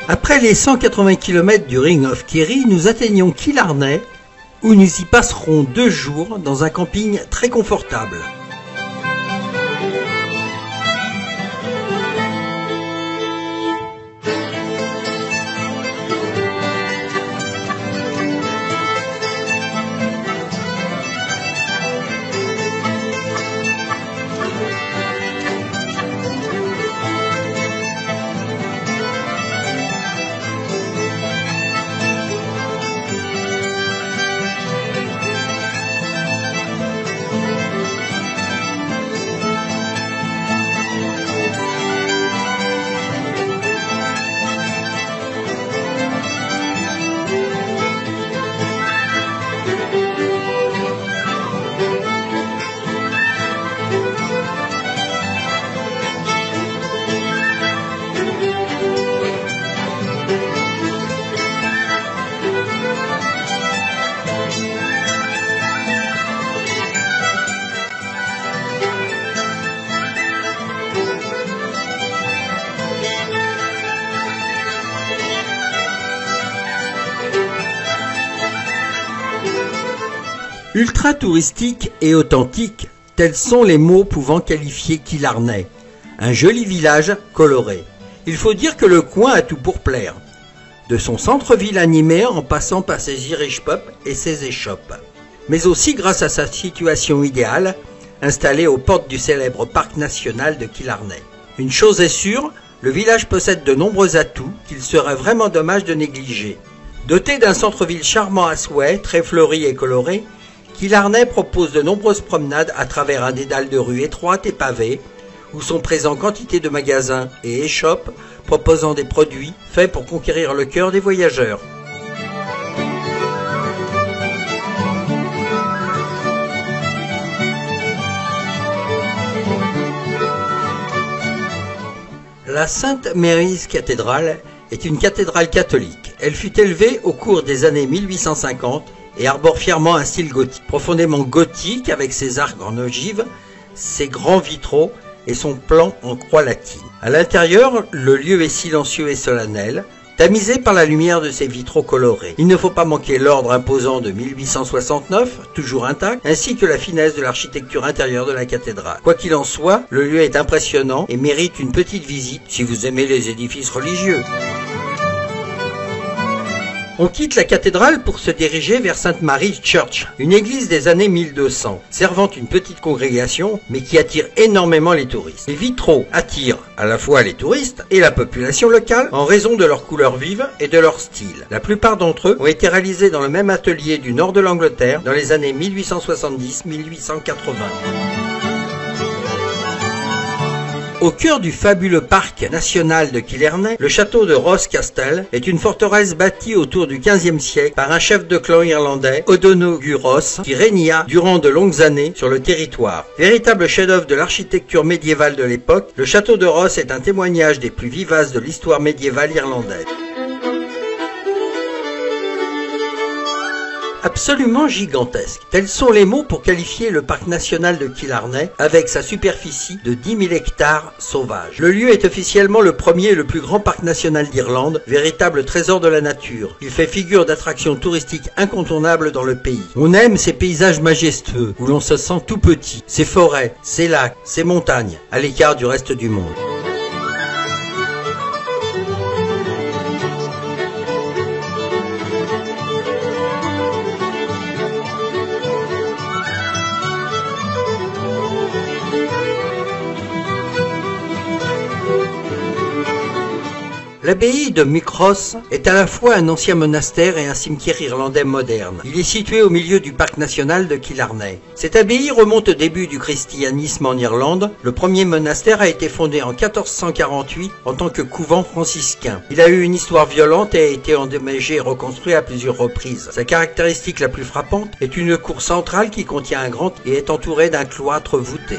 Après les 180 km du Ring of Kerry, nous atteignons Killarney, où nous y passerons 2 jours dans un camping très confortable. Ultra touristique et authentique, tels sont les mots pouvant qualifier Killarney. Un joli village coloré. Il faut dire que le coin a tout pour plaire. De son centre-ville animé en passant par ses Irish pubs et ses échoppes. Mais aussi grâce à sa situation idéale, installée aux portes du célèbre parc national de Killarney. Une chose est sûre, le village possède de nombreux atouts qu'il serait vraiment dommage de négliger. Doté d'un centre-ville charmant à souhait, très fleuri et coloré, Killarney propose de nombreuses promenades à travers un dédale de rues étroites et pavées, où sont présents quantité de magasins et échoppes proposant des produits faits pour conquérir le cœur des voyageurs. La St. Mary's Cathedral est une cathédrale catholique. Elle fut élevée au cours des années 1850 et arbore fièrement un style gothique, profondément gothique avec ses arcs en ogive, ses grands vitraux et son plan en croix latine. À l'intérieur, le lieu est silencieux et solennel, tamisé par la lumière de ses vitraux colorés. Il ne faut pas manquer l'ordre imposant de 1869, toujours intact, ainsi que la finesse de l'architecture intérieure de la cathédrale. Quoi qu'il en soit, le lieu est impressionnant et mérite une petite visite si vous aimez les édifices religieux. On quitte la cathédrale pour se diriger vers St. Mary's Church, une église des années 1200, servant une petite congrégation, mais qui attire énormément les touristes. Les vitraux attirent à la fois les touristes et la population locale en raison de leurs couleurs vives et de leur style. La plupart d'entre eux ont été réalisés dans le même atelier du nord de l'Angleterre dans les années 1870-1880. Au cœur du fabuleux parc national de Killarney, le château de Ross Castle est une forteresse bâtie autour du XVe siècle par un chef de clan irlandais, O'Donoghue Ross, qui régna durant de longues années sur le territoire. Véritable chef-d'œuvre de l'architecture médiévale de l'époque, le château de Ross est un témoignage des plus vivaces de l'histoire médiévale irlandaise. Absolument gigantesque. Tels sont les mots pour qualifier le parc national de Killarney avec sa superficie de 10 000 hectares sauvages. Le lieu est officiellement le premier et le plus grand parc national d'Irlande, véritable trésor de la nature. Il fait figure d'attraction touristique incontournable dans le pays. On aime ces paysages majestueux où l'on se sent tout petit, ces forêts, ces lacs, ces montagnes, à l'écart du reste du monde. L'abbaye de Muckross est à la fois un ancien monastère et un cimetière irlandais moderne. Il est situé au milieu du parc national de Killarney. Cette abbaye remonte au début du christianisme en Irlande. Le premier monastère a été fondé en 1448 en tant que couvent franciscain. Il a eu une histoire violente et a été endommagé et reconstruit à plusieurs reprises. Sa caractéristique la plus frappante est une cour centrale qui contient un grand et est entourée d'un cloître voûté.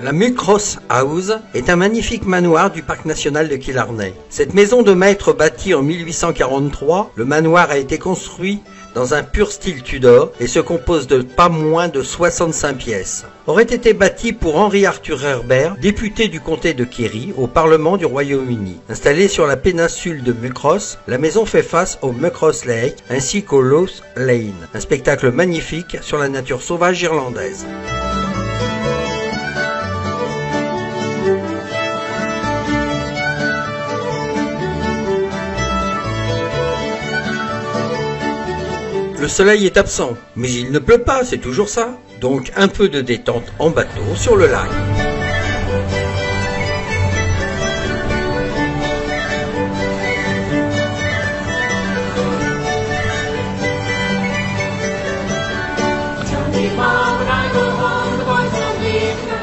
La Muckross House est un magnifique manoir du parc national de Killarney. Cette maison de maître bâtie en 1843, le manoir a été construit dans un pur style Tudor et se compose de pas moins de 65 pièces. Aurait été bâti pour Henry Arthur Herbert, député du comté de Kerry au Parlement du Royaume-Uni. Installée sur la péninsule de Muckross, la maison fait face au Muckross Lake ainsi qu'au Lough Lane, un spectacle magnifique sur la nature sauvage irlandaise. Le soleil est absent, mais il ne pleut pas, c'est toujours ça. Donc un peu de détente en bateau sur le lac.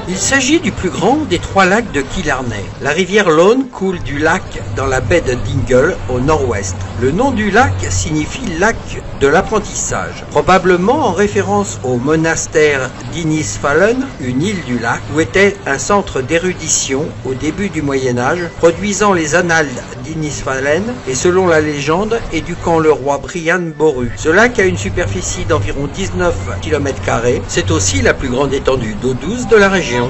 Il s'agit du plus grand des 3 lacs de Killarney. La rivière Lone coule du lac dans la baie de Dingle au nord-ouest. Le nom du lac signifie lac de l'apprentissage, probablement en référence au monastère d'Innisfallen, une île du lac, où était un centre d'érudition au début du Moyen-Âge, produisant les annales d'Innisfallen et selon la légende éduquant le roi Brian Boru. Ce lac a une superficie d'environ 19 km². C'est aussi la plus grande étendue d'eau douce de la région.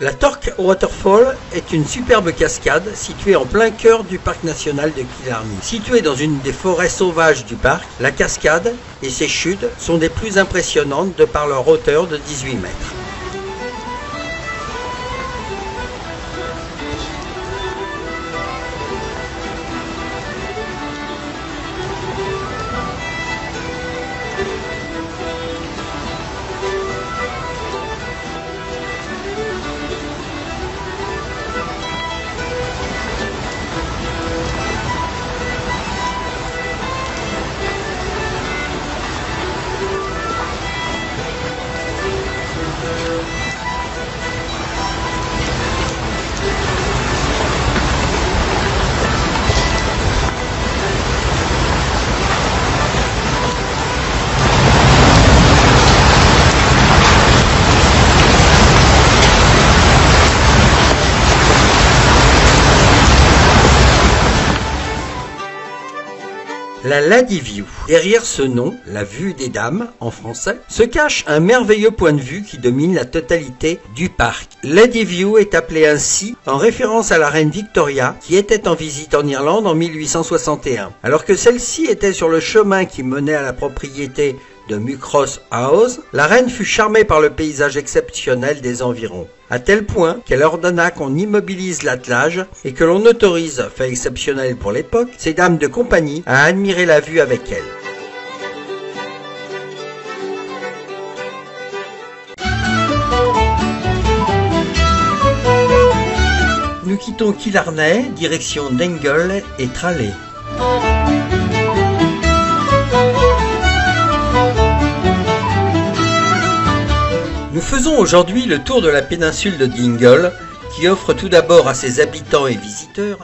La Tork Waterfall est une superbe cascade située en plein cœur du parc national de Killarney. Située dans une des forêts sauvages du parc, la cascade et ses chutes sont des plus impressionnantes de par leur hauteur de 18 mètres. La Lady View. Derrière ce nom, la vue des dames en français, se cache un merveilleux point de vue qui domine la totalité du parc. Lady View est appelée ainsi en référence à la reine Victoria qui était en visite en Irlande en 1861. Alors que celle-ci était sur le chemin qui menait à la propriété de Muckross House, la reine fut charmée par le paysage exceptionnel des environs, à tel point qu'elle ordonna qu'on immobilise l'attelage et que l'on autorise, fait exceptionnel pour l'époque, ces dames de compagnie à admirer la vue avec elle. quittons Killarney, direction Dingle et Tralee. Nous faisons aujourd'hui le tour de la péninsule de Dingle, qui offre tout d'abord à ses habitants et visiteurs